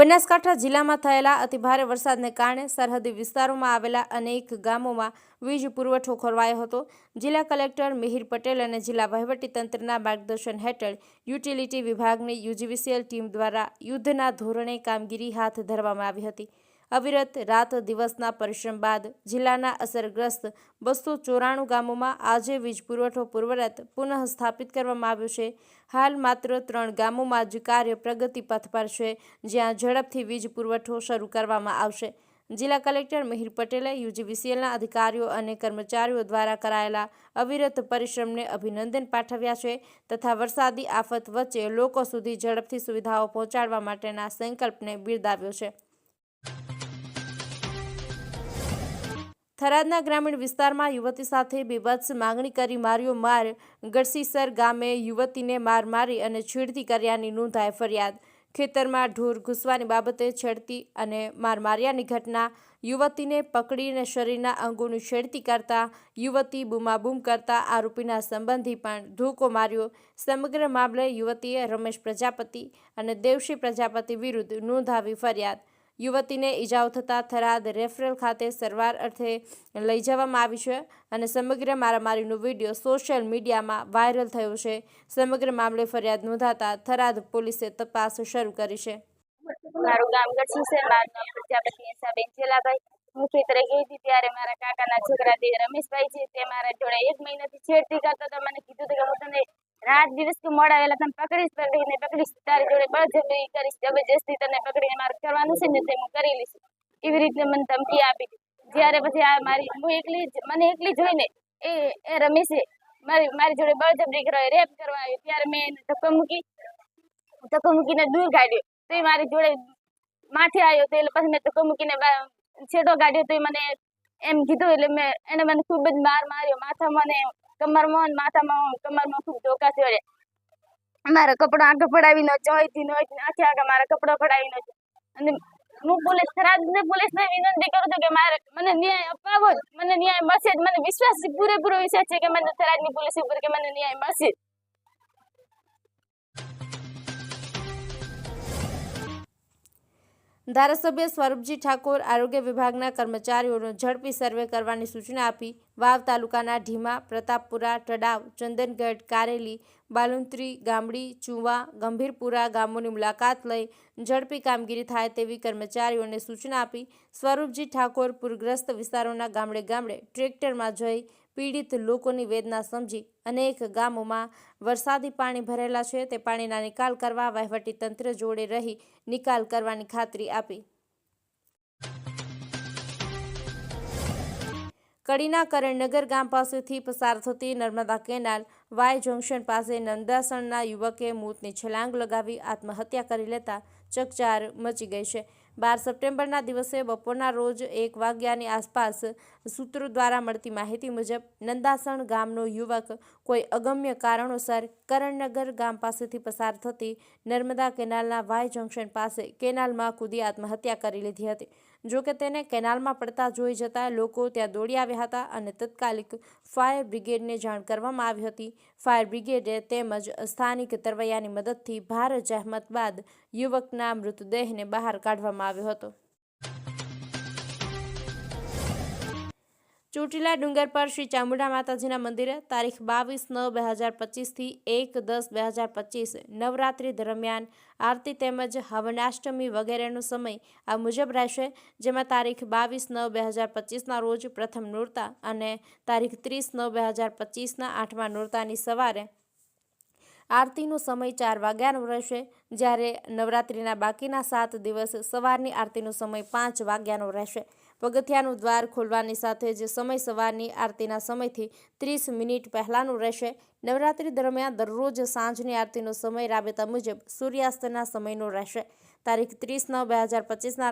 બનાસકાંઠા જિલ્લામાં થયેલા અતિભારે વરસાદને કારણે સરહદી વિસ્તારોમાં આવેલા અનેક ગામોમાં વીજ પુરવઠો ખોરવાયો હતો। જિલ્લા કલેક્ટર મિહિર પટેલ અને જિલ્લા વહીવટીતંત્રના માર્ગદર્શન હેઠળ યુટિલિટી વિભાગની યુજીવીસીએલ ટીમ દ્વારા યુદ્ધના ધોરણે કામગીરી હાથ ધરવામાં આવી હતી। અવિરત રાત દિવસના પરિશ્રમ બાદ જિલ્લાના અસરગ્રસ્ત 294 ગામોમાં આજે વીજ પુરવઠો પૂર્વવત પુનઃ સ્થાપિત કરવામાં આવ્યો છે। હાલ માત્ર 3 ગામોમાં જ કાર્ય પ્રગતિ પથ પર છે, જ્યાં ઝડપથી વીજ પુરવઠો શરૂ કરવામાં આવશે। જિલ્લા કલેક્ટર મિહિર પટેલે યુજીવીસીએલના અધિકારીઓ અને કર્મચારીઓ દ્વારા કરાયેલા અવિરત પરિશ્રમને અભિનંદન પાઠવ્યા છે તથા વરસાદી આફત વચ્ચે લોકો સુધી ઝડપથી સુવિધાઓ પહોંચાડવા માટેના સંકલ્પને બિરદાવ્યો છે। થરાદના ગ્રામીણ વિસ્તારમાં યુવતી સાથે બીભત્સ માંગણી કરી માર્યો માર। ગઢસીસર ગામે યુવતીને માર મારી અને છેડતી કર્યાની નોંધાઈ ફરિયાદ। ખેતરમાં ઢોર ઘૂસવાની બાબતે છેડતી અને માર માર્યાની ઘટના। યુવતીને પકડીને શરીરના અંગોની છેડતી કરતા યુવતી બૂમાબૂમ કરતા આરોપીના સંબંધી પણ ધોકો માર્યો। સમગ્ર મામલે યુવતીએ રમેશ પ્રજાપતિ અને દેવશી પ્રજાપતિ વિરુદ્ધ નોંધાવી ફરિયાદ। યુવતીને ઈજાઓ થતાં થરાદ રેફરલ ખાતે સારવાર અર્થે લઈ જવામાં આવી છે અને સમગ્ર મારામારીનો વિડીયો સોશિયલ મીડિયામાં વાયરલ થયો છે। સમગ્ર મામલે ફરિયાદ નોંધાતા થરાદ પોલીસે તપાસ શરૂ કરી છે। મારું ગામ ગઢસી છે। મારું નામ પ્રજાપતિ હિસાબેન ચેલાભાઈ। હું ખેતરે ગઈ હતી ત્યારે મારા કાકાના છોકરા જે રમેશભાઈ છે તે મારા જોડે 1 મહિનાથી છેડતી કરતો તો મને કીધું કે હું તને રાત દિવસ તું મોડા વેલા તને પકડીશ તારી જોડે બળજબરી કરીશ, જબરજસ્તી તને પકડીને મારે કરવાનું છે ને તે હું કરી લઈશ, એવી રીતે મને ધમકી આપી। જ્યારે પછી આ મને એકલી જોઈને એ રમેશે મારી જોડે બળજબરી કરવા રેપ કરવા આવ્યો ત્યારે મેં એને ધક્કો મૂકીને દૂર કાઢ્યો તો એ મારી જોડે માથે આવ્યો તો એટલે પછી મેં ધક્કો મૂકીને છેડો કાઢ્યો તો મને એમ કીધું એટલે એને મને ખૂબ જ માર માર્યો। માથામાં ને કમરમાં ખૂબ ધોકા થયા। મારા કપડા આગળ પડાવીને જોઈથી આખા મારા કપડા પડાવીને અને હું થરાદની પોલીસને વિનંતી કરું છું કે મને ન્યાય અપાવો જ, મને ન્યાય મળશે જ। મને વિશ્વાસ પૂરેપૂરો વિશ્વાસ છે કે મને થરાદની પોલીસ ઉપર કે મને ન્યાય મળશે। ધારાસભ્ય સ્વરૂપજી ઠાકોર આરોગ્ય વિભાગના કર્મચારીઓનો ઝડપી સર્વે કરવાની સૂચના આપી। વાવ તાલુકાના ઢીમા, પ્રતાપપુરા, ટડાવ, ચંદનગઢ, કારેલી, બાલુંત્રી, ગામડી, ચુવા, ગંભીરપુરા ગામોની મુલાકાત લઈ ઝડપી કામગીરી થાય તેવી કર્મચારીઓને સૂચના આપી। સ્વરૂપજી ઠાકોર પૂરગ્રસ્ત વિસ્તારોના ગામડે ગામડે ટ્રેક્ટરમાં જઈ પીડિત લોકોની વેદના સમજી અનેક ગામોમાં વરસાદી પાણી ભરેલા છે તે પાણીના નિકાલ કરવા વહીવટીતંત્ર જોડે રહી નિકાલ કરવાની ખાતરી આપી। કડીના કરણનગર ગામ પાસેથી પસાર થતી નર્મદા કેનાલ વાય જંકશન પાસે નંદાસણના યુવકે મોતની છલાંગ લગાવી આત્મહત્યા કરી લેતા ચકચાર મચી ગઈ છે। 12 સપ્ટેમ્બરના દિવસે બપોરના રોજ 1 વાગ્યાની આસપાસ સૂત્રો દ્વારા મળતી માહિતી મુજબ નંદાસણ ગામનો યુવક કોઈ અગમ્ય કારણોસર કરણનગર ગામ પાસેથી પસાર થતી નર્મદા કેનાલના વાય જંકશન પાસે કેનાલમાં કૂદી આત્મહત્યા કરી લીધી હતી। જોકે તેને કેનાલમાં પડતા જોઈ જતા લોકો ત્યાં દોડી આવ્યા હતા અને તાત્કાલિક ફાયર બ્રિગેડને જાણ કરવામાં આવી હતી। ફાયર બ્રિગેડે તેમજ સ્થાનિક તરવૈયાની મદદથી ભારે જહેમત બાદ યુવકના મૃતદેહને બહાર કાઢવામાં આવ્યો હતો। ચોટીલા ડુંગર પર શ્રી ચામુંડા માતાજીના મંદિરે તારીખ 22/9/2025 થી 1/10/2025 નવરાત્રી દરમિયાન આરતી તેમજ હવનાષ્ટમી વગેરેનો સમય આ મુજબ રહેશે, જેમાં તારીખ 22/9/2025ના રોજ પ્રથમ નોરતા અને તારીખ 30/9/2025ના 8મા નોરતાની સવારે આરતીનો સમય 4 વાગ્યાનો રહેશે, જ્યારે નવરાત્રિના બાકીના 7 દિવસ સવારની આરતીનો સમય 5 વાગ્યાનો રહેશે। પગથિયાનું દ્વાર ખોલવાની સાથે જ સમય સવારની આરતીના સમયથી 30 મિનિટ પહેલાંનો રહેશે। નવરાત્રી દરમિયાન દરરોજ સાંજની આરતીનો સમય રાબેતા મુજબ સૂર્યાસ્તના સમયનો રહેશે। તારીખ 30/9/2025ના